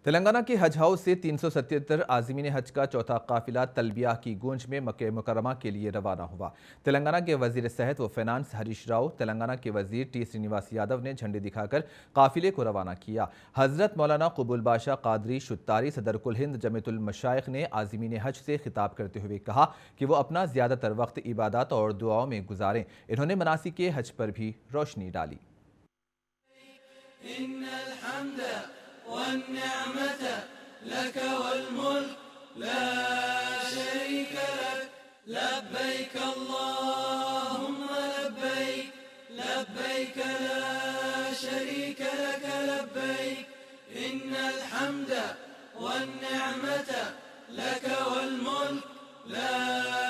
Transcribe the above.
तेलंगाना के हज हाउस से 377 आज़मीन हज का चौथा काफिला तलबिया की गूंज में मक्के मुकर्रमा के लिए रवाना हुआ। तेलंगाना के वजीर सेहत व फाइनेंस हरीश राव, तेलंगाना के वजीर टी श्रीनिवास यादव ने झंडे दिखाकर काफिले को रवाना किया। हजरत मौलाना कबूल बाशा कादरी शुत्तारी सदर कुल हिंद जमीयतुल मशाइख ने आज़मीन हज से खिताब करते हुए कहा कि वो अपना ज़्यादातर वक्त इबादत और दुआओं में गुजारें। इन्होंने मनासिक हज पर भी रोशनी डाली। والنعمة لك والملك لا شريك لك لبيك اللهم لبيك لبيك لا شريك لك لبيك إن الحمد والنعمة لك والملك لا